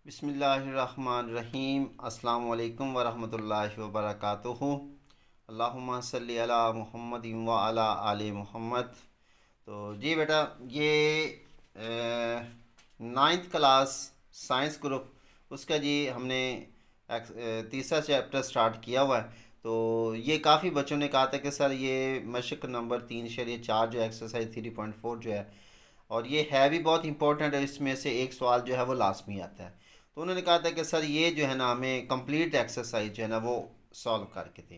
बिस्मिल्लाहिर्रहमानिर्रहीम। अस्सलाम वालेकुम वरहमतुल्लाहि वबरकातुहू। अल्लाहुम्मा सल्ली अला मुहम्मदिन व अला आले मुहम्मद। तो जी बेटा, ये नाइन्थ क्लास साइंस ग्रुप उसका जी हमने तीसरा चैप्टर स्टार्ट किया हुआ है। तो ये काफ़ी बच्चों ने कहा था कि सर ये मशक नंबर 3/4 जो एक्सरसाइज 3.4 जो है, और ये है भी बहुत इंपॉर्टेंट है। इसमें से एक सवाल जो है वो लाजमी आता है। तो उन्होंने कहा था कि सर ये जो है ना, हमें कंप्लीट एक्सरसाइज जो है ना वो सॉल्व करके थे।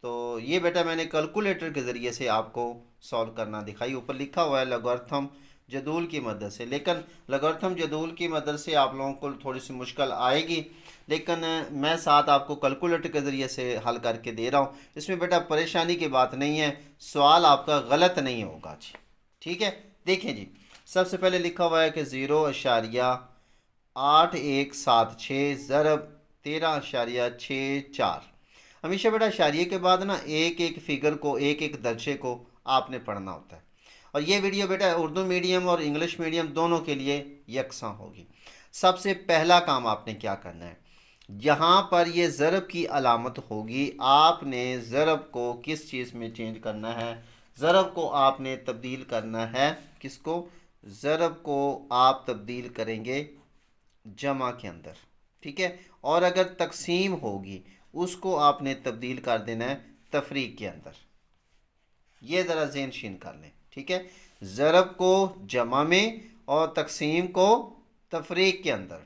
तो ये बेटा मैंने कैलकुलेटर के ज़रिए से आपको सॉल्व करना दिखाई। ऊपर लिखा हुआ है लॉगरिथम जदूल की मदद से, लेकिन लॉगरिथम जदूल की मदद से आप लोगों को थोड़ी सी मुश्किल आएगी, लेकिन मैं साथ आपको कैलकुलेटर के ज़रिए से हल करके दे रहा हूँ। इसमें बेटा परेशानी की बात नहीं है, सवाल आपका गलत नहीं होगा जी। ठीक है, देखें जी। सबसे पहले लिखा हुआ है कि 0.8176 ज़रब 13.64। हमेशा बेटा इशारिये के बाद ना एक एक फिगर को, एक एक दर्जे को आपने पढ़ना होता है। और ये वीडियो बेटा उर्दू मीडियम और इंग्लिश मीडियम दोनों के लिए यकसां होगी। सबसे पहला काम आपने क्या करना है, यहाँ पर ये ज़रब की अलामत होगी, आपने ज़रब को किस चीज़ में चेंज करना है, ज़रब को आपने तब्दील करना है। किसको? ज़रब को आप तब्दील करेंगे जमा के अंदर। ठीक है, और अगर तकसीम होगी उसको आपने तब्दील कर देना है तफरीक के अंदर। ये ज़रा ज़हन शीन कर लें। ठीक है, ज़रब को जमा में और तकसीम को तफरीक के अंदर।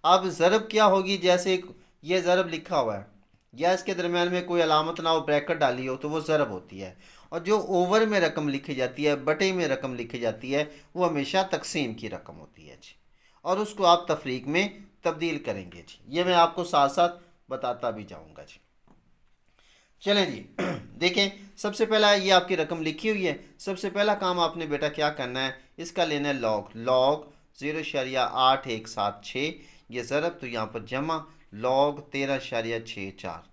अब ज़रब क्या होगी, जैसे ये ज़रब लिखा हुआ है या इसके दरमियान में कोई अलामत ना हो, ब्रैकेट डाली हो, तो वो ज़रब होती है। और जो ओवर में रकम लिखी जाती है, बटे में रकम लिखी जाती है, वो हमेशा तकसीम की रकम होती है जी। और उसको आप तफरीक में तब्दील करेंगे जी। ये मैं आपको साथ साथ बताता भी जाऊंगा जी। चलें जी। देखें, सबसे पहला ये आपकी रकम लिखी हुई है। सबसे पहला काम आपने बेटा क्या करना है, इसका लेना है लॉग। लॉग 0.8176, ये ज़रब तो यहाँ पर जमा, लॉग 13.64।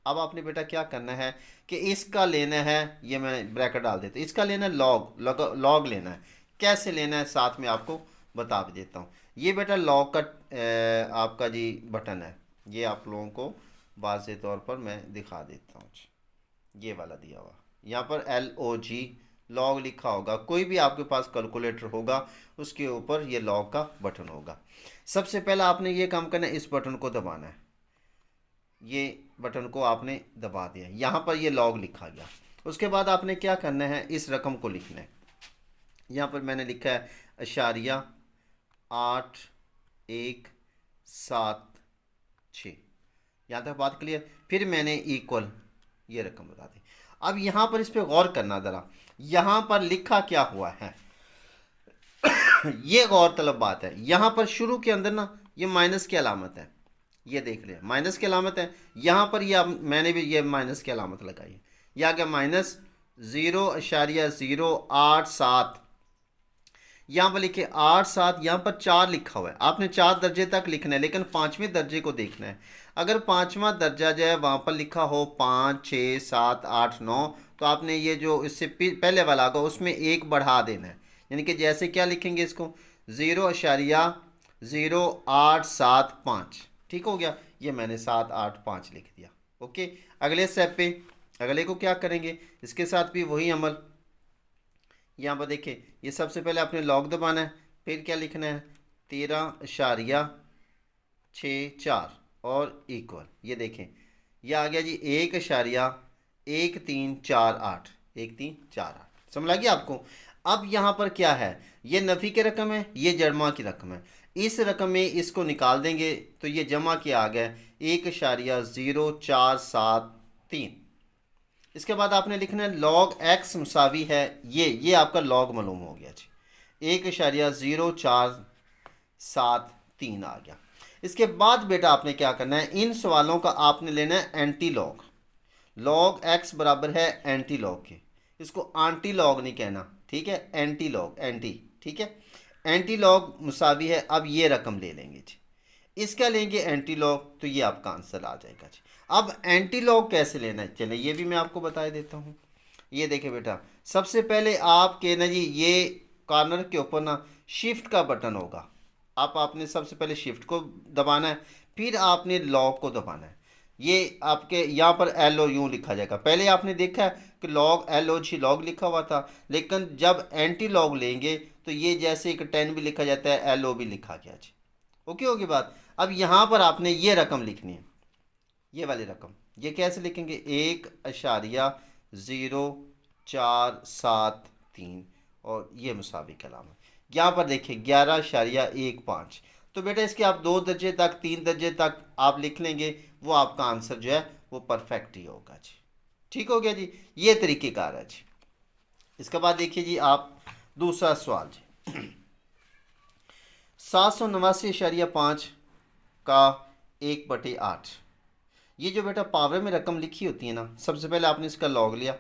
अब आपने बेटा क्या करना है कि इसका लेना है, ये मैं ब्रैकेट डाल देता हूँ, इसका लेना है लॉग। लॉग लेना है। कैसे लेना है साथ में आपको बता भी देता हूँ। ये बेटा लॉग का आपका जी बटन है, ये आप लोगों को वाज़े तौर पर मैं दिखा देता हूँ। ये वाला दिया हुआ, यहाँ पर LOG लॉग लिखा होगा। कोई भी आपके पास कैलकुलेटर होगा उसके ऊपर ये लॉग का बटन होगा। सबसे पहला आपने ये काम करना है, इस बटन को दबाना है। ये बटन को आपने दबा दिया, यहाँ पर ये लॉग लिखा गया। उसके बाद आपने क्या करना है, इस रकम को लिखना है। यहाँ पर मैंने लिखा है 0.8176। यहाँ तक बात क्लियर। फिर मैंने इक्वल ये रकम बता दी। अब यहाँ पर इस पर गौर करना ज़रा, यहाँ पर लिखा क्या हुआ है, ये गौर तलब बात है। यहाँ पर शुरू के अंदर ना ये माइनस की अलामत है, ये देख लें माइनस की अलामत है। यहाँ पर ये मैंने भी ये माइनस की अलामत लगाई है। यह आ गया -0.087। यहाँ पर लिखे 8 7, यहाँ पर 4 लिखा हुआ है। आपने 4 दर्जे तक लिखना है, लेकिन पाँचवें दर्जे को देखना है। अगर पाँचवा दर्जा जो है वहाँ पर लिखा हो 5 6 7 8 9, तो आपने ये जो इससे पहले वाला होगा उसमें एक बढ़ा देना है। यानी कि जैसे क्या लिखेंगे इसको, 0.0875। ठीक हो गया, ये मैंने 785 लिख दिया। ओके, अगले स्टेप पे अगले को क्या करेंगे, इसके साथ भी वही अमल। यहाँ पर देखिए, ये सबसे पहले आपने लॉग दबाना है, फिर क्या लिखना है 13.64 और इक्वल। ये देखें, यह आ गया जी 1.1348। 1348 समझ लगी आपको। अब यहाँ पर क्या है, ये नफ़ी की रकम है, ये जमा की रकम है। इस रकम में इसको निकाल देंगे तो ये जमा के आ गया 1.0473। इसके बाद आपने लिखना है लॉग एक्स मुसावी है, ये आपका लॉग मालूम हो गया जी, 1.0473 आ गया। इसके बाद बेटा आपने क्या करना है, इन सवालों का आपने लेना है एंटी लॉग। लॉग एक्स बराबर है एंटी लॉग के, इसको आंटी लॉग नहीं कहना। ठीक है, एंटी लॉग, एंटी। ठीक है, एंटी लॉग मुसावी है। अब ये रकम ले लेंगे जी, इसका लेंगे एंटी लॉग, तो ये आपका आंसर आ जाएगा जी। अब एंटी लॉग कैसे लेना है, चले ये भी मैं आपको बता देता हूँ। ये देखें बेटा, सबसे पहले आपके ना जी ये कॉर्नर के ऊपर ना शिफ्ट का बटन होगा। आपने सबसे पहले शिफ्ट को दबाना है, फिर आपने लॉग को दबाना है। ये आपके यहाँ पर एल ओ यूँ लिखा जाएगा। पहले आपने देखा है कि लॉग एल ओ जी लॉग लिखा हुआ था, लेकिन जब एंटी लॉग लेंगे तो ये जैसे एक 10 भी लिखा जाता है, एल ओ भी लिखा गया जी। ओके होगी बात। अब यहाँ पर आपने ये रकम लिखनी है, ये वाली रकम। ये कैसे लिखेंगे? 1,0473 और ये मुसावी कलाम है। यहाँ पर देखिए 11,15। तो बेटा इसके आप 2 दर्जे तक 3 दर्जे तक आप लिख लेंगे, वो आपका आंसर जो है वो परफेक्ट ही होगा जी। ठीक हो गया जी, ये तरीक़ेकार है जी। इसके बाद देखिए जी आप दूसरा सवाल जी। 789.5 का 1/8। ये जो बेटा पावर में रकम लिखी होती है ना, सबसे पहले आपने इसका लॉग लिया।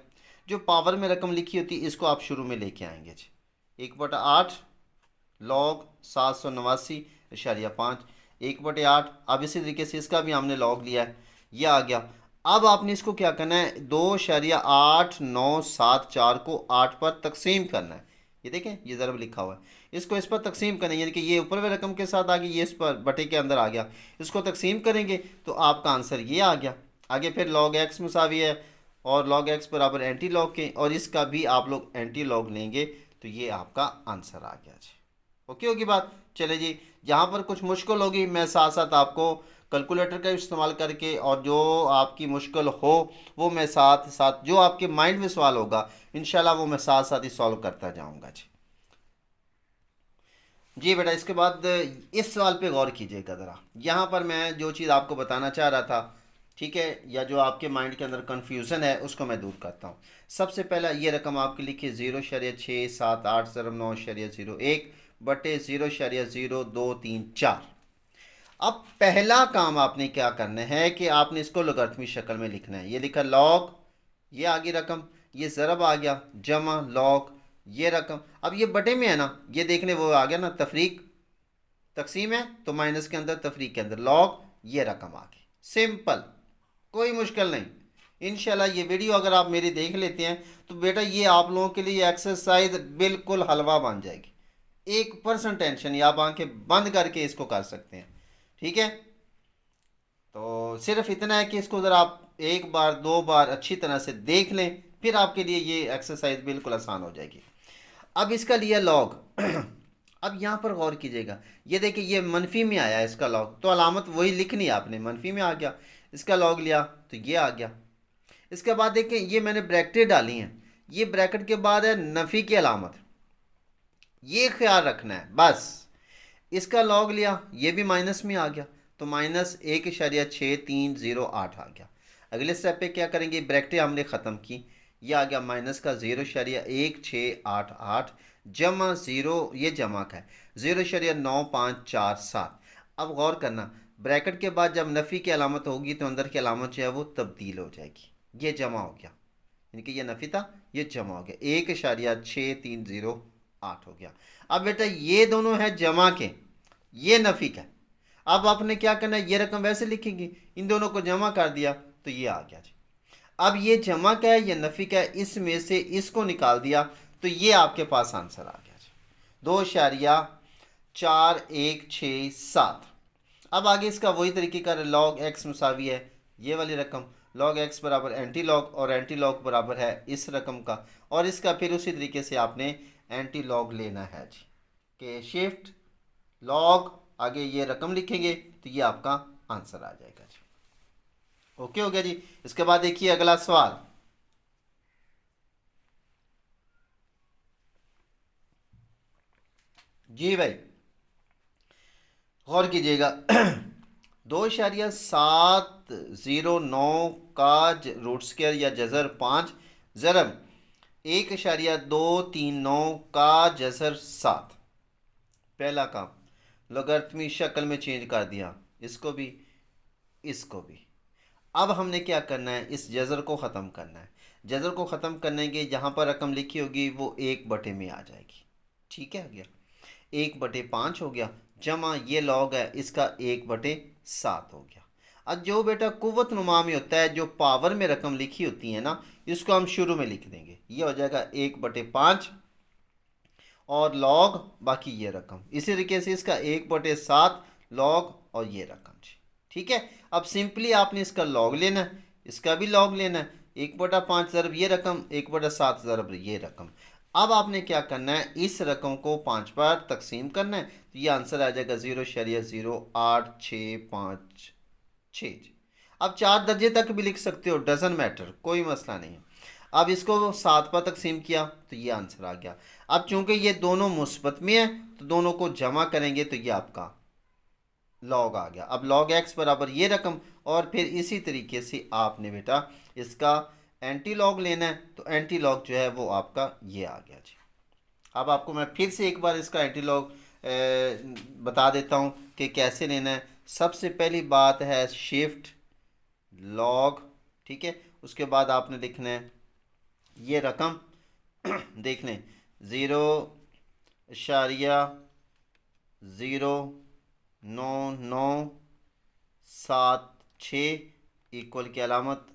जो पावर में रकम लिखी होती है इसको आप शुरू में लेके आएंगे जी। 1/8 लॉग 789.5 1/8। अब इसी तरीके से इसका भी हमने लॉग लिया है, ये आ गया। अब आपने इसको क्या करना है? 2.8974 को 8 पर तकसीम करना है। ये देखें, ये ज़रब लिखा हुआ है, इसको इस पर तकसीम करेंगे, यानी कि ये ऊपर वाली रकम के साथ आ गई, ये इस पर बटे के अंदर आ गया। इसको तकसीम करेंगे तो आपका आंसर ये आ गया। आगे फिर लॉग एक्स मुसावी है और लॉग एक्स बराबर एंटी लॉग के, और इसका भी आप लोग एंटी लॉग लेंगे तो ये आपका आंसर आ गया जी। ओके होगी बात। चले जी, जहाँ पर कुछ मुश्किल होगी मैं साथ साथ आपको कैलकुलेटर का इस्तेमाल करके, और जो आपकी मुश्किल हो वो मैं साथ साथ, जो आपके माइंड में सवाल होगा इंशाल्लाह वो मैं साथ साथ ही सॉल्व करता जाऊंगा जी। जी बेटा, इसके बाद इस सवाल पे गौर कीजिएगा ज़रा। यहाँ पर मैं जो चीज़ आपको बताना चाह रहा था, ठीक है, या जो आपके माइंड के अंदर कन्फ्यूज़न है उसको मैं दूर करता हूँ। सबसे पहला ये रकम आपकी लिखी 0.67801 बटे 0.0234। अब पहला काम आपने क्या करना है कि आपने इसको लोगरिथमिक शक्ल में लिखना है। ये लिखा लॉग, ये आगे रकम, ये ज़रब आ गया, जमा लॉग ये रकम। अब ये बटे में है ना, ये देखने वो आ गया ना, तफरीक तकसीम है तो माइनस के अंदर तफरीक के अंदर लॉग, ये रकम आ गई। सिंपल, कोई मुश्किल नहीं। इंशाल्लाह ये वीडियो अगर आप मेरी देख लेते हैं तो बेटा ये आप लोगों के लिए एक्सरसाइज बिल्कुल हलवा बन जाएगी। 1% टेंशन नहीं, आप आंखें बंद करके इसको कर सकते हैं। ठीक है, तो सिर्फ इतना है कि इसको ज़रा आप 1 बार 2 बार अच्छी तरह से देख लें, फिर आपके लिए ये एक्सरसाइज बिल्कुल आसान हो जाएगी। अब इसका लिया लॉग। अब यहाँ पर गौर कीजिएगा, ये देखिए ये मनफी में आया है इसका लॉग, तो अलामत वही लिखनी है आपने, मनफी में आ गया। इसका लॉग लिया तो ये आ गया। इसके बाद देखें ये मैंने ब्रैकेटें डाली हैं, ये ब्रैकेट के बाद है नफ़ी की अलामत, ये ख्याल रखना है बस। इसका लॉग लिया, ये भी माइनस में आ गया, तो -1.6308 आ गया। अगले स्टेप पे क्या करेंगे? ब्रैकेटें हमने ख़त्म की, ये आ गया माइनस का 0.1688 जमा 0, ये जमा का है 0.9547। अब गौर करना, ब्रैकेट के बाद जब नफ़ी की अलामत होगी तो अंदर की अलामत जो है वो तब्दील हो जाएगी। ये जमा हो गया, यानी कि ये नफ़ी था, ये जमा हो गया, 1.6308 हो गया। अब बेटा ये दोनों है जमा के, ये नफ़ी का। अब आपने क्या करना है? ये रकम वैसे लिखेंगे, इन दोनों को जमा कर दिया तो ये आ गया जी। अब ये जमा का है, ये नफ़ी का है, इसमें से इसको निकाल दिया तो ये आपके पास आंसर आ गया जी, 2.4167। अब आगे इसका वही तरीके का, लॉग एक्स मुसावी है ये वाली रकम, लॉग एक्स बराबर एंटी लॉग, और एंटी लॉग बराबर है इस रकम का, और इसका फिर उसी तरीके से आपने एंटी लॉग लेना है जी, कि शिफ्ट लॉग आगे ये रकम लिखेंगे तो ये आपका आंसर आ जाएगा जी। ओके हो गया जी। इसके बाद देखिए अगला सवाल। जी भाई गौर कीजिएगा। 2.709 का रूट स्क्वायर या जज़र 5 ज़रब 1.239 का जज़र 7। पहला काम लोगरिथमिक शक्ल में चेंज कर दिया, इसको भी इसको भी। अब हमने क्या करना है? इस जज़र को ख़त्म करना है। जज़र को ख़त्म करने के जहाँ पर रकम लिखी होगी वो 1 बटे में आ जाएगी। ठीक है, गया 1/5 हो गया, जमा ये लॉग है इसका 1/7 हो गया। अब जो बेटा कुव्वत नुमा में होता है, जो पावर में रकम लिखी होती है ना, इसको हम शुरू में लिख देंगे, ये हो जाएगा 1/5, और लॉग बाकी ये रकम। इसी तरीके से इसका 1/7 लॉग और ये रकम जी। ठीक है, अब सिंपली आपने इसका लॉग लेना है, इसका भी लॉग लेना है। 1/5 ज़रब ये रकम, 1/7 ज़रब ये रकम। अब आपने क्या करना है, इस रकम को 5 बार तकसीम करना है, तो ये आंसर आ जाएगा 0.0865 अब 4 दर्जे तक भी लिख सकते हो, डजन मैटर, कोई मसला नहीं है। अब इसको 7 पर तकसीम किया तो ये आंसर आ गया। अब चूंकि ये दोनों मुस्बत में है तो दोनों को जमा करेंगे तो ये आपका लॉग आ गया। अब लॉग एक्स बराबर ये रकम, और फिर इसी तरीके से आपने बेटा इसका एंटी लॉग लेना है, तो एंटी लॉग जो है वो आपका ये आ गया जी। अब आपको मैं फिर से एक बार इसका एंटी लॉग बता देता हूँ कि कैसे लेना है। सबसे पहली बात है शिफ्ट लॉग, ठीक है। उसके बाद आपने लिखना है ये रकम देख लें, 0.099976 इक्वल की अलामत।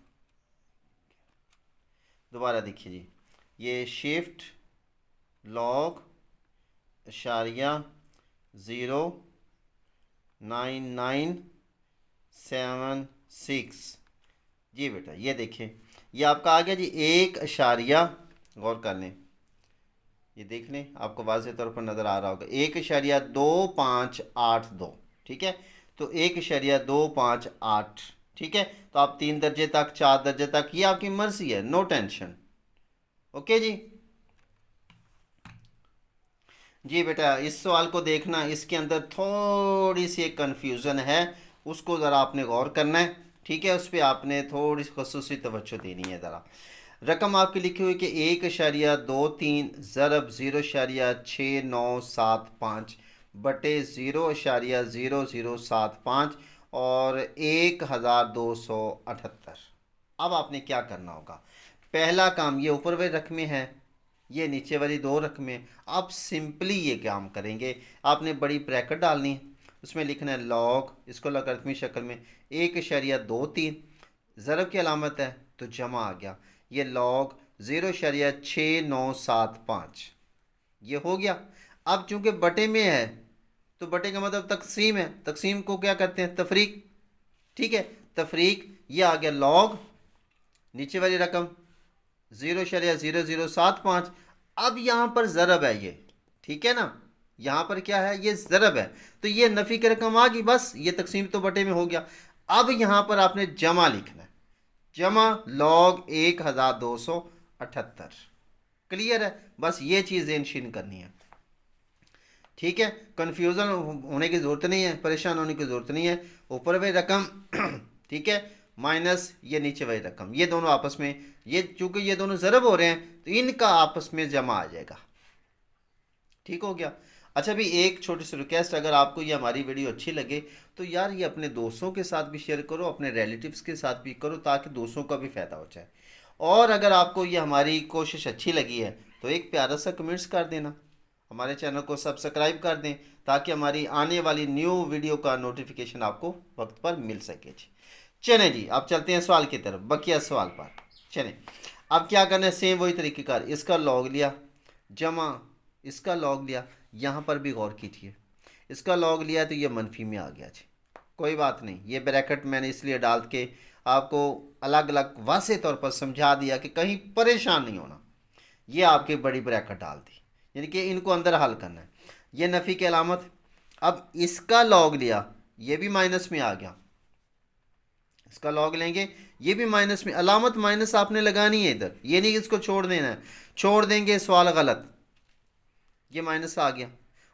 दोबारा देखिए जी, ये शिफ्ट लॉग इशारिया 0.9976 जी बेटा, ये देखिए ये आपका आ गया जी 1 इशारिया, गौर कर लें, ये देख लें आपको वाज़ेह तौर पर नज़र आ रहा होगा, 1.2582, ठीक है। तो 1.2582, ठीक है। तो आप 3 दर्जे तक, 4 दर्जे तक, ये आपकी मर्जी है, नो टेंशन। ओके जी। जी बेटा, इस सवाल को देखना, इसके अंदर थोड़ी सी एक कन्फ्यूज़न है, उसको ज़रा आपने गौर करना है, ठीक है। उस पर आपने थोड़ी सी खसूसी तवज्जो देनी है ज़रा। रकम आपकी लिखी हुई कि 1.23 ज़रब 0.6975 बटे 0.0075 और 1278। अब आपने क्या करना होगा, पहला काम, ये ऊपर वाली रकमें हैं, ये नीचे वाली 2 रकमें। आप सिंपली ये काम करेंगे, आपने बड़ी ब्रैकेट डालनी है, उसमें लिखना है लॉग, इसको लॉगरिथमिक शक्ल में 1.23, ज़रब की अलामत है तो जमा आ गया, ये लॉग 0.6975, ये हो गया। अब चूंकि बटे में है तो बटे का मतलब तकसीम है, तकसीम को क्या करते हैं, तफरीक, ठीक है। तफरीक, ये आ गया लॉग, नीचे वाली रकम 0.0075। अब यहाँ पर ज़रब है ये, ठीक है ना, यहाँ पर क्या है, ये ज़रब है, तो ये नफ़ी की रकम आ गई, बस ये तकसीम तो बटे में हो गया। अब यहाँ पर आपने जमा लिखना है, जमा लॉग 1278। क्लियर है, बस ये चीज़ नशीन करनी है, ठीक है। कन्फ्यूज़न होने की ज़रूरत नहीं है, परेशान होने की ज़रूरत नहीं है। ऊपर वाली रकम ठीक है, माइनस ये नीचे वाली रकम, ये दोनों आपस में, ये चूंकि ये दोनों ज़रब हो रहे हैं तो इनका आपस में जमा आ जाएगा, ठीक हो गया। अच्छा भी एक छोटी सी रिक्वेस्ट, अगर आपको ये हमारी वीडियो अच्छी लगे तो यार ये अपने दोस्तों के साथ भी शेयर करो, अपने रिलेटिव्स के साथ भी करो, ताकि दोस्तों का भी फ़ायदा हो जाए। और अगर आपको ये हमारी कोशिश अच्छी लगी है तो एक प्यारा सा कमेंट्स कर देना, हमारे चैनल को सब्सक्राइब कर दें, ताकि हमारी आने वाली न्यू वीडियो का नोटिफिकेशन आपको वक्त पर मिल सके जी। चलें जी, अब चलते हैं सवाल की तरफ, बकिया सवाल पर चलें। अब क्या करना है, सेम वही तरीक़ेकार, इसका लॉग लिया, जमा इसका लॉग लिया, यहाँ पर भी गौर कीजिए, इसका लॉग लिया तो ये मनफी में आ गया जी, कोई बात नहीं, ये ब्रैकेट मैंने इसलिए डाल के आपको अलग अलग वाज़े तौर पर समझा दिया कि कहीं परेशान नहीं होना। ये आपकी बड़ी ब्रैकेट डाल दी, यानी कि इनको अंदर हल करना है, ये नफ़ी की अलामत। अब इसका लॉग लिया, ये भी माइनस में आ गया, इसका लॉग लेंगे, ये भी माइनस में, अलामत माइनस आपने लगानी है इधर, ये नहीं इसको छोड़ देना है, छोड़ देंगे सवाल गलत, ये माइनस आ गया।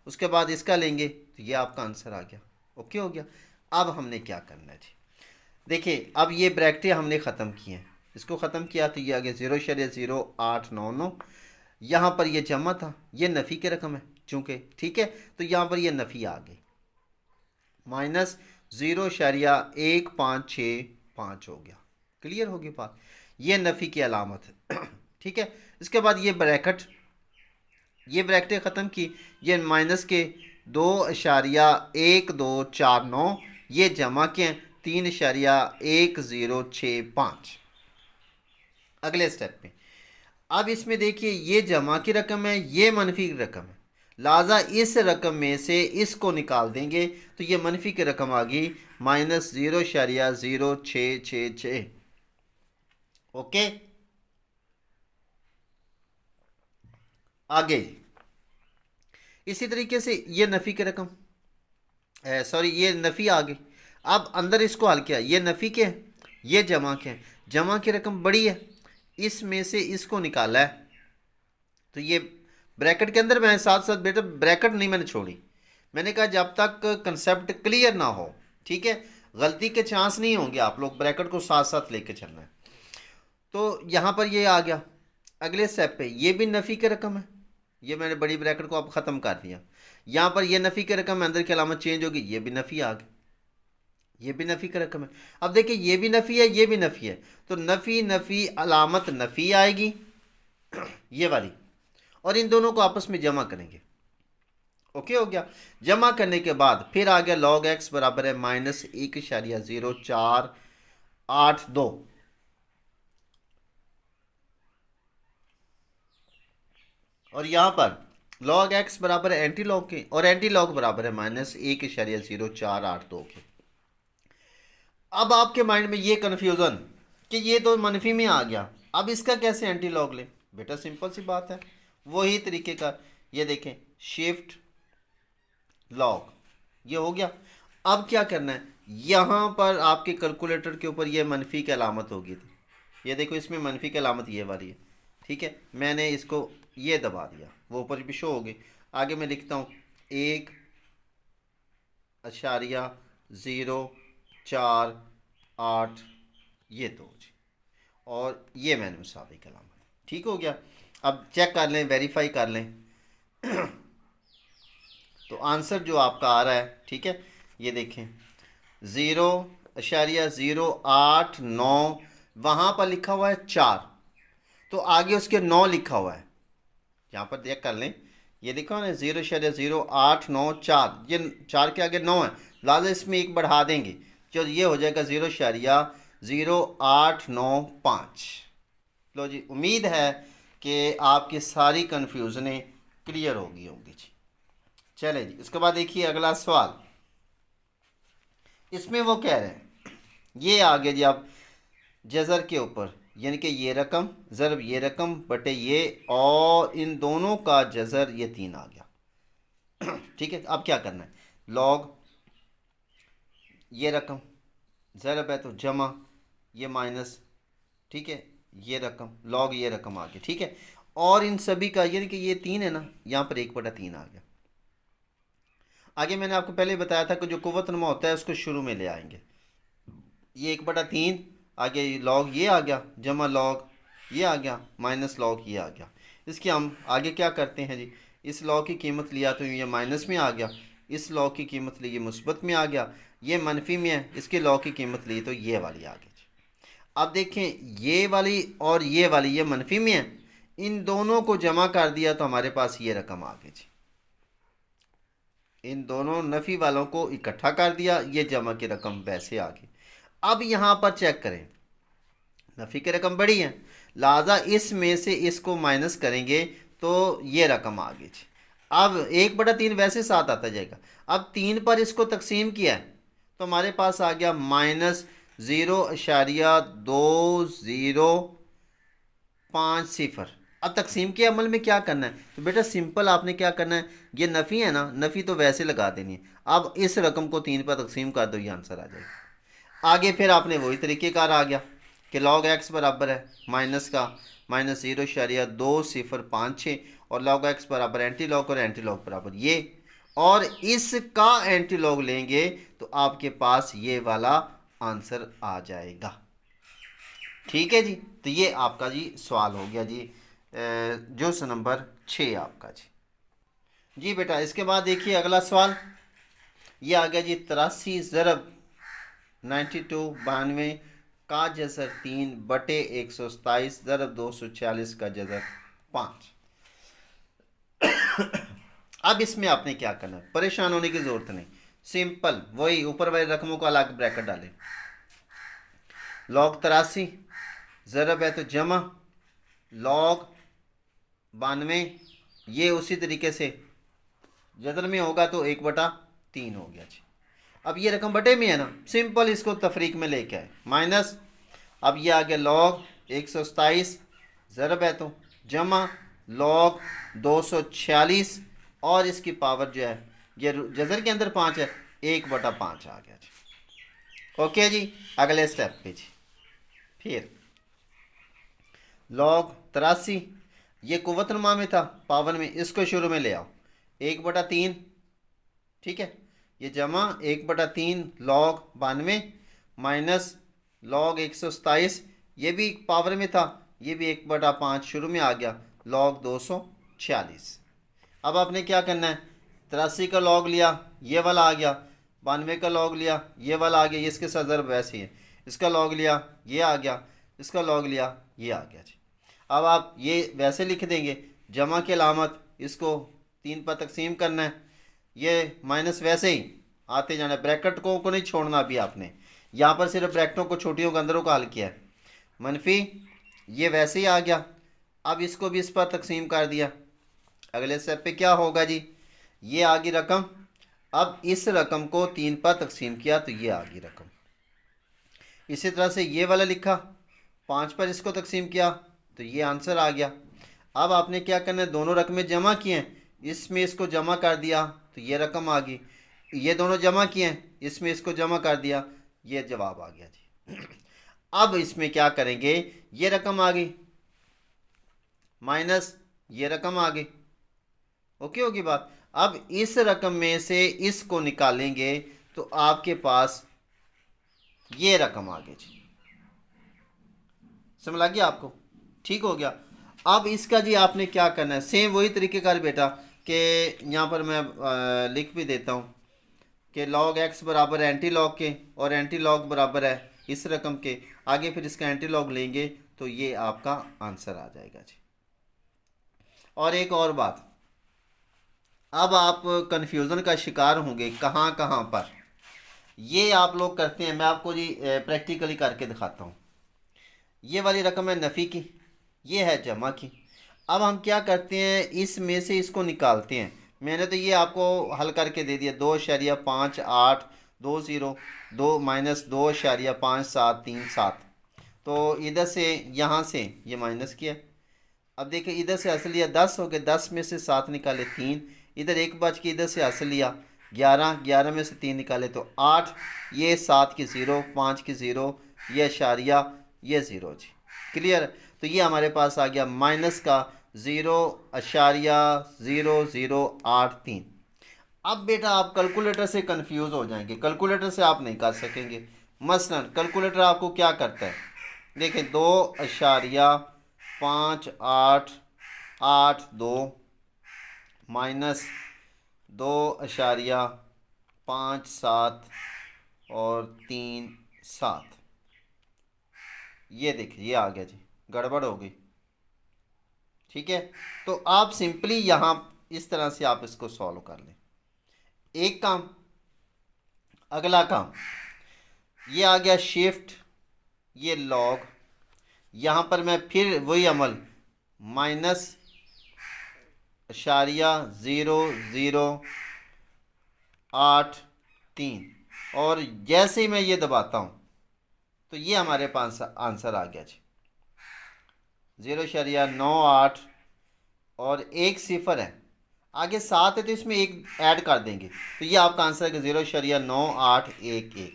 उसके बाद इसका लेंगे तो ये आपका आंसर आ गया, ओके हो गया। अब हमने क्या करना है जी, देखिए अब ये ब्रैकेटें हमने ख़त्म की हैं, इसको ख़त्म किया तो ये आ गया 0.0899, यहाँ पर ये जमा था, ये नफ़ी की रकम है चूँकि, ठीक है, तो यहाँ पर ये नफ़ी आ गई, माइनस 0.1565 हो गया। क्लियर होगी बात, ये नफ़ी की अलामत है ठीक है। इसके बाद ये ब्रैकेटें ख़त्म की, ये माइनस के 2.1249, ये जमा के 3.1065। अगले स्टेप पे अब इसमें देखिए, ये जमा की रकम है, ये मनफी की रकम है, लिहाजा इस रकम में से इसको निकाल देंगे तो ये मनफी की रकम आ गई -0.0666। ओके, आगे इसी तरीके से ये नफ़ी की रकम, सॉरी ये नफ़ी आ गई। अब अंदर इसको हल किया, ये नफ़ी के है, ये जमा के है, जमा की रकम बड़ी है, इसमें से इसको निकाला है तो ये ब्रैकेट के अंदर, मैं साथ साथ बेटा ब्रैकेट नहीं मैंने छोड़ी, मैंने कहा जब तक कंसेप्ट क्लियर ना हो, ठीक है, गलती के चांस नहीं होंगे, आप लोग ब्रैकेट को साथ साथ लेके चलना है। तो यहाँ पर ये आ गया। अगले स्टेप पे ये भी नफ़ी की रकम है, ये मैंने बड़ी ब्रैकेट को अब ख़त्म कर दिया। यहाँ पर ये नफ़ी की रकम है, अंदर की अलामत चेंज होगी, ये भी नफ़ी आ गई, ये भी नफ़ी की रकम है। अब देखिए ये भी नफ़ी है, ये भी नफ़ी है, तो नफ़ी नफ़ी अलामत नफ़ी आएगी ये वाली, और इन दोनों को आपस में जमा करेंगे। ओके हो गया। जमा करने के बाद फिर आ गया log x बराबर है -1.0482, और यहाँ पर log x बराबर है एंटी लॉग के, और एंटी लॉग बराबर है -1.0482 के। अब आपके माइंड में ये कन्फ्यूज़न कि ये तो मनफी में आ गया, अब इसका कैसे एंटी लॉग ले? बेटा सिंपल सी बात है, वही तरीके का, ये देखें शिफ्ट लॉग, ये हो गया। अब क्या करना है, यहाँ पर आपके कैलकुलेटर के ऊपर ये मनफी की अलामत होगी थी, ये देखो इसमें मनफी की अलामत ये वाली है, ठीक है, मैंने इसको ये दबा दिया, वो ऊपर भी शो हो गई। आगे मैं लिखता हूँ 1.0482, ये दो जी, और ये मैंने मुसावी की अलामत, ठीक हो गया। अब चेक कर लें, वेरीफाई कर लें तो आंसर जो आपका आ रहा है, ठीक है, ये देखें 0.089, वहाँ पर लिखा हुआ है 4, तो आगे उसके 9 लिखा हुआ है, यहाँ पर देख कर लें, ये लिखा हुआ है 0.0894, ये 4 के आगे 9 है, लिहाजा इसमें एक बढ़ा देंगे, जो ये हो जाएगा 0.0895। लो जी, उम्मीद है कि आपकी सारी कन्फ्यूजनें क्लियर होगी जी। चले जी, उसके बाद देखिए अगला सवाल, इसमें वो कह रहे हैं, ये आगे जी आप जज़र के ऊपर, यानी कि ये रकम ज़रब ये रकम बटे ये, और इन दोनों का जज़र ये 3 आ गया ठीक है। अब क्या करना है, लॉग ये रकम ज़रब है तो जमा ये माइनस, ठीक है, ये रकम लॉग ये रकम आ गई, ठीक है, और इन सभी का यानी कि ये 3 है ना, यहाँ पर 1/3 आ गया। आगे मैंने आपको पहले बताया था कि जो कुव्वत नुमा होता है उसको शुरू में ले आएंगे, ये 1/3, आगे लॉग ये आ गया, जमा लॉग ये आ गया, माइनस लॉग ये आ गया। इसके हम आगे क्या करते हैं जी, इस लॉग की कीमत लिया तो ये माइनस में आ गया, इस लॉग की कीमत ली ये मुस्बत में आ गया, ये मनफी में है, इसके लॉग की कीमत ली तो ये वाली आ गई। अब देखें ये वाली और ये वाली ये मनफी में है, इन दोनों को जमा कर दिया तो हमारे पास ये रकम आ गई जी, इन दोनों नफ़ी वालों को इकट्ठा कर दिया, ये जमा की रकम वैसे आ गई। अब यहाँ पर चेक करें, नफ़ी की रकम बड़ी है, लिहाजा इसमें से इसको माइनस करेंगे तो ये रकम आ गई जी। अब 1/3 वैसे साथ आता जाएगा, अब 3 पर इसको तकसीम किया है तो हमारे पास आ गया -0.2050। अब तकसीम के अमल में क्या करना है, तो बेटा सिंपल आपने क्या करना है, ये नफ़ी है ना, नफ़ी तो वैसे लगा देनी है, अब इस रकम को 3 पर तकसीम कर दो, ये आंसर आ जाएगा। आगे फिर आपने वही तरीक़ेकार आ गया कि log x बराबर है माइनस का -0.2056, और log x बराबर एंटी लॉग, और एंटी लॉग बराबर ये, और इसका एंटी लॉग लेंगे तो आपके पास ये वाला आंसर आ जाएगा, ठीक है जी। तो ये आपका जी सवाल हो गया जी, जुज़ नंबर 6 आपका जी बेटा। इसके बाद देखिए अगला सवाल, ये आ गया जी 83 ज़रब 92 का जज़र 3 बटे 127 ज़रब 246 का जज़र 5। अब इसमें आपने क्या करना है, परेशान होने की ज़रूरत नहीं, सिंपल वही ऊपर वाली रकमों का अलग ब्रैकेट डालें, log 83 ज़रब है तो जमा log 92, ये उसी तरीके से जज़र में होगा तो 1/3 हो गया जी। अब ये रकम बटे में है ना, सिंपल इसको तफरीक में लेके आए माइनस, अब ये आ गया log 127 ज़रब है तो जमा log 246 और इसकी पावर जो है ये जज़र के अंदर 5 है, 1/5 आ गया जी। ओके जी, अगले स्टेप पे जी। फिर log 83 ये कुव्वत नुमा में था, पावर में, इसको शुरू में ले आओ 1/3, ठीक है, ये जमा 1/3 log 92 माइनस log 127 ये भी पावर में था, ये भी 1/5 शुरू में आ गया log 246। अब आपने क्या करना है, 83 का log लिया, ये वाला आ गया, 92 का log लिया, ये वाला आ गया, ये इसके साथ ज़रब वैसे ही है, इसका log लिया, ये आ गया, इसका log लिया, ये आ गया जी। अब आप ये वैसे लिख देंगे, जमा की अलामत इसको 3 पर तकसीम करना है, ये माइनस वैसे ही आते जाना, ब्रैकेट को नहीं छोड़ना अभी आपने, यहाँ पर सिर्फ ब्रैकेटों को छोटियों के अंदरों का हल किया है, मनफी ये वैसे ही आ गया। अब इसको भी इस पर तकसीम कर दिया, अगले स्टेप पे क्या होगा जी, ये आ गई रकम, अब इस रकम को 3 पर तकसीम किया तो ये आ गई रकम। इसी तरह से ये वाला लिखा, 5 पर इसको तकसीम किया तो ये आंसर आ गया। अब आपने क्या करना है, दोनों रकमें जमा किए हैं, इसमें इसको जमा कर दिया तो ये रकम आ गई, ये दोनों जमा किए हैं, इसमें इसको जमा कर दिया, ये जवाब आ गया जी। अब इसमें क्या करेंगे, ये रकम आ गई माइनस ये रकम आ गई, ओके होगी बात। अब इस रकम में से इसको निकालेंगे तो आपके पास ये रकम आ गई जी, समझ लग गया आपको, ठीक हो गया। अब इसका जी आपने क्या करना है, सेम वही तरीके का बेटा कि यहाँ पर मैं लिख भी देता हूँ कि log x बराबर है एंटी लॉग के और एंटी लॉग बराबर है इस रकम के, आगे फिर इसका एंटी लॉग लेंगे तो ये आपका आंसर आ जाएगा जी। और एक और बात, अब आप कन्फ्यूज़न का शिकार होंगे कहाँ कहाँ पर, ये आप लोग करते हैं, मैं आपको जी प्रैक्टिकली करके दिखाता हूँ। ये वाली रकम है नफ़ी की, ये है जमा की। अब हम क्या करते हैं, इसमें से इसको निकालते हैं। मैंने तो ये आपको हल करके दे दिया, 2.5820 माइनस 2.5737, तो इधर से यहाँ से ये माइनस किया। अब देखिए इधर से हंस लिया 10 हो गए, 10 में से 7 निकाले 3, इधर 1 बच के इधर से हंस लिया 11, 11 में से 3 निकाले तो 8, ये 7 की 0, 5 की 0, ये अशारिया, ये 0 जी, क्लियर। तो ये हमारे पास आ गया माइनस का 0.0083। अब बेटा आप कैलकुलेटर से कंफ्यूज हो जाएंगे, कैलकुलेटर से आप नहीं कर सकेंगे। मसलन कैलकुलेटर आपको क्या करता है, देखें 2.5882 माइनस 2.57 और 3.7, ये देखिए ये आ गया जी, गड़बड़ हो गई, ठीक है। तो आप सिंपली यहाँ इस तरह से आप इसको सॉल्व कर लें, एक काम। अगला काम, ये आ गया शिफ्ट, ये लॉग, यहाँ पर मैं फिर वही अमल माइनस 0.0083, और जैसे ही मैं ये दबाता हूँ तो ये हमारे पास आंसर आ गया जी 0.98, और एक सिफर है आगे 7 है तो इसमें एक ऐड कर देंगे तो ये आपका आंसर है 0.9811।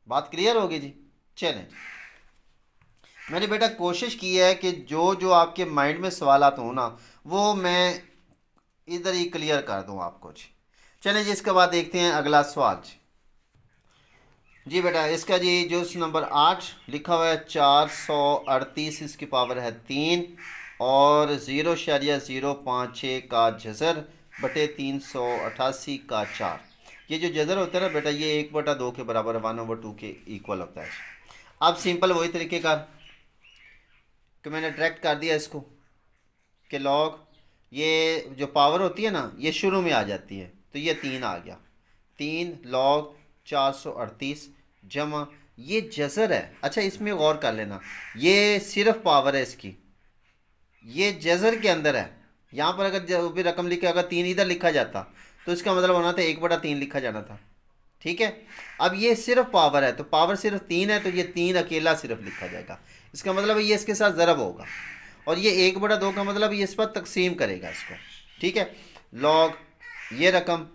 बात क्लियर होगी जी। चलें, मैंने बेटा कोशिश की है कि जो जो आपके माइंड में सवालात हो ना वो मैं इधर ही क्लियर कर दूं आपको जी। चलें जी, इसके बाद देखते हैं अगला सवाल जी बेटा इसका जी जो नंबर 8 लिखा हुआ है 438 इसकी पावर है 3 और 0.056 का जज़र बटे 388 का 4। ये जो जज़र होता है ना बेटा ये 1/2 के बराबर 1/2 के इक्वल होता है। अब सिंपल वही तरीके का कि मैंने डायरेक्ट कर दिया इसको कि लॉग ये जो पावर होती है ना ये शुरू में आ जाती है तो ये 3 आ गया, 3 log 438 जमा ये जज़र है। अच्छा इसमें गौर कर लेना, ये सिर्फ पावर है इसकी, ये जज़र के अंदर है यहाँ पर अगर जो भी रकम लिखा, अगर 3 इधर लिखा जाता तो इसका मतलब होना था 1/3 लिखा जाना था। ठीक है, अब ये सिर्फ पावर है तो पावर सिर्फ 3 है, तो ये 3 अकेला सिर्फ लिखा जाएगा। इसका मतलब ये इसके साथ ज़रब होगा, और ये 1/2 का मतलब ये इस पर तकसीम करेगा इसको। ठीक है, लॉग ये रकम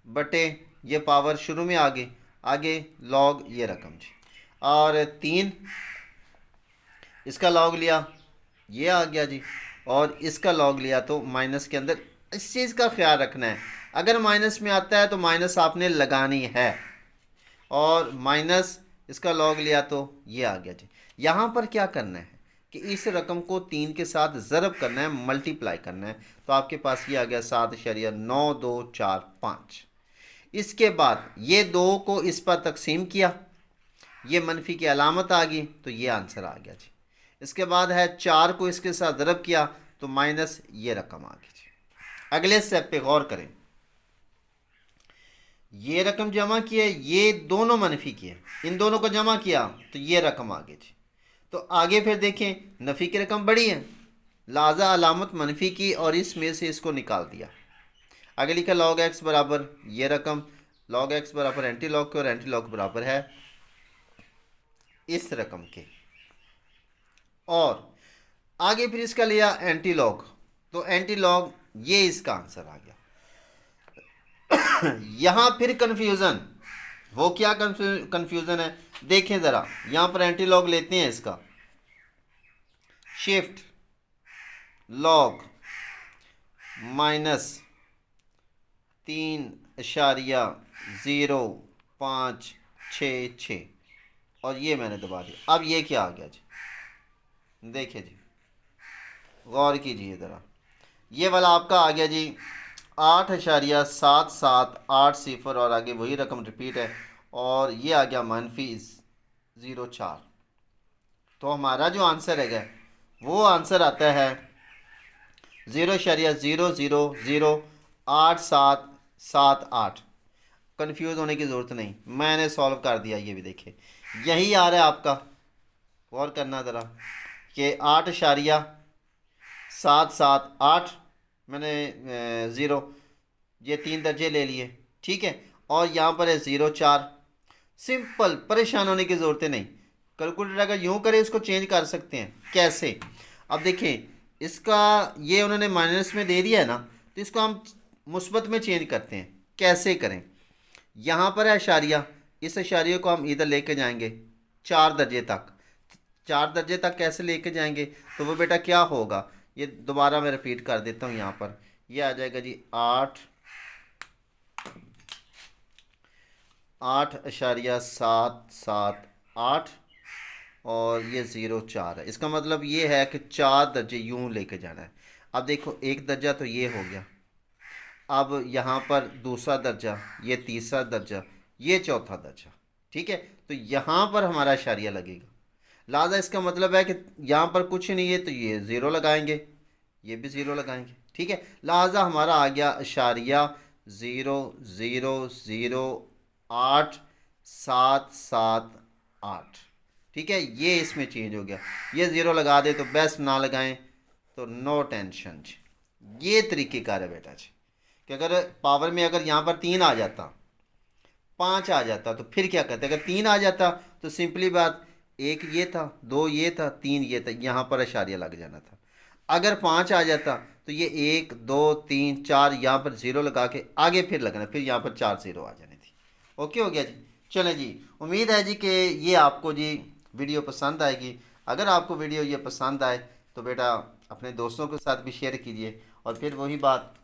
बटे ये पावर शुरू में आगे आगे लॉग ये रकम जी, और 3 इसका लॉग लिया ये आ गया जी, और इसका लॉग लिया तो माइनस के अंदर। इस चीज़ का ख्याल रखना है, अगर माइनस में आता है तो माइनस आपने लगानी है, और माइनस इसका लॉग लिया तो ये आ गया जी। यहाँ पर क्या करना है कि इस रकम को 3 के साथ ज़रब करना है, मल्टीप्लाई करना है, तो आपके पास ये आ गया 7.9245। इसके बाद ये 2 को इस पर तकसीम किया, ये मनफी की अलामत आ गई तो ये आंसर आ गया जी। इसके बाद है 4 को इसके साथ ज़रब किया तो माइनस ये रकम आ गई जी। अगले स्टेप पे गौर करें, ये रकम जमा की है, ये दोनों मनफी की है, इन दोनों को जमा किया तो ये रकम आ गई जी। तो आगे फिर देखें, नफ़ी की रकम बड़ी है, लाजा अलामत मनफी की, और इसमें से इसको निकाल दिया। आगे लिखा log x बराबर ये रकम, log x बराबर एंटी लॉग के, और एंटी लॉग बराबर है इस रकम के, और आगे फिर इसका लिया एंटी लॉग, तो एंटी लॉग ये इसका आंसर आ गया। यहाँ फिर कंफ्यूजन, वो क्या कंफ्यूजन है देखें ज़रा, यहाँ पर एंटी लॉग लेते हैं इसका, शिफ्ट लॉग -3.0566, और ये मैंने दबा दिया। अब ये क्या आ गया जी, देखिए जी, गौर कीजिए ज़रा, ये वाला आपका आ गया जी 8.7780, और आगे वही रकम रिपीट है, और ये आ गया -04। तो हमारा जो आंसर है वो आंसर आता है 0.00087778। कंफ्यूज होने की ज़रूरत नहीं, मैंने सॉल्व कर दिया, ये भी देखिए यही आ रहा है आपका। गौर करना ज़रा कि 8.778 मैंने 0, ये 3 दर्जे ले लिए। ठीक है, और यहाँ पर है 0.4। सिंपल, परेशान होने की ज़रूरत नहीं, कैलकुलेटर अगर यूँ करे इसको चेंज कर सकते हैं। कैसे, अब देखें, इसका ये उन्होंने माइनस में दे दिया है ना, तो इसको हम मुस्बत में चेंज करते हैं। कैसे करें, यहाँ पर है अशारिया, इस अशारिये को हम इधर लेके जाएंगे 4 दर्जे तक। 4 दर्जे तक कैसे लेके जाएंगे, तो वो बेटा क्या होगा, ये दोबारा मैं रिपीट कर देता हूँ। यहाँ पर ये आ जाएगा जी 8.778, और ये 0.4 है। इसका मतलब ये है कि 4 दर्जे यूँ लेके जाना है। अब देखो, एक दर्जा तो ये हो गया, अब यहाँ पर दूसरा दर्जा, ये तीसरा दर्जा, ये चौथा दर्जा। ठीक है, तो यहाँ पर हमारा अशारिया लगेगा, लिहाजा इसका मतलब है कि यहाँ पर कुछ नहीं है तो ये 0 लगाएंगे, ये भी 0 लगाएंगे। ठीक है, लिहाजा हमारा आ गया अशारिया 0.0087778। ठीक है, ये इसमें चेंज हो गया, ये 0 लगा दे तो बेस्ट, ना लगाएं तो नो टेंशन जी। ये तरीक़ेकार है बेटा जी, कि अगर पावर में अगर यहाँ पर 3 आ जाता, 5 आ जाता, तो फिर क्या करते, अगर 3 आ जाता तो सिंपली बात, 1 ये था, 2 ये था, 3 ये था, यहाँ पर अशारिया लग जाना था। अगर 5 आ जाता तो ये 1 2 3 4 यहाँ पर 0 लगा के आगे फिर लगना, फिर यहाँ पर 4 0 आ जानी थी। ओके हो गया जी। चलें जी, उम्मीद है जी कि ये आपको जी वीडियो पसंद आएगी। अगर आपको वीडियो ये पसंद आए तो बेटा अपने दोस्तों के साथ भी शेयर कीजिए, और फिर वही बात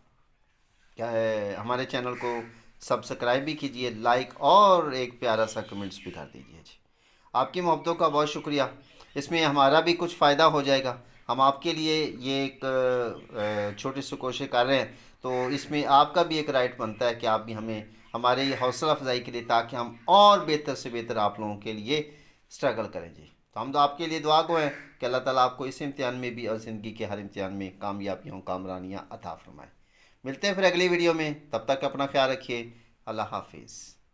क्या है, हमारे चैनल को सब्सक्राइब भी कीजिए, लाइक और एक प्यारा सा कमेंट्स भी कर दीजिए जी। आपकी मोहब्बतों का बहुत शुक्रिया, इसमें हमारा भी कुछ फ़ायदा हो जाएगा। हम आपके लिए ये एक छोटी सी कोशिश कर रहे हैं, तो इसमें आपका भी एक राइट बनता है कि आप भी हमें हमारे हौसला अफजाई के लिए, ताकि हम और बेहतर से बेहतर आप लोगों के लिए स्ट्रगल करें जी। तो हम तो आपके लिए दुआ को हैं कि अल्लाह ताला आपको इस इम्तिहान में भी और ज़िंदगी के हर इम्तिहान में कामयाबियों कामरानियाँ अता फरमाए। मिलते हैं फिर अगली वीडियो में, तब तक अपना ख्याल रखिए। अल्लाह हाफिज़।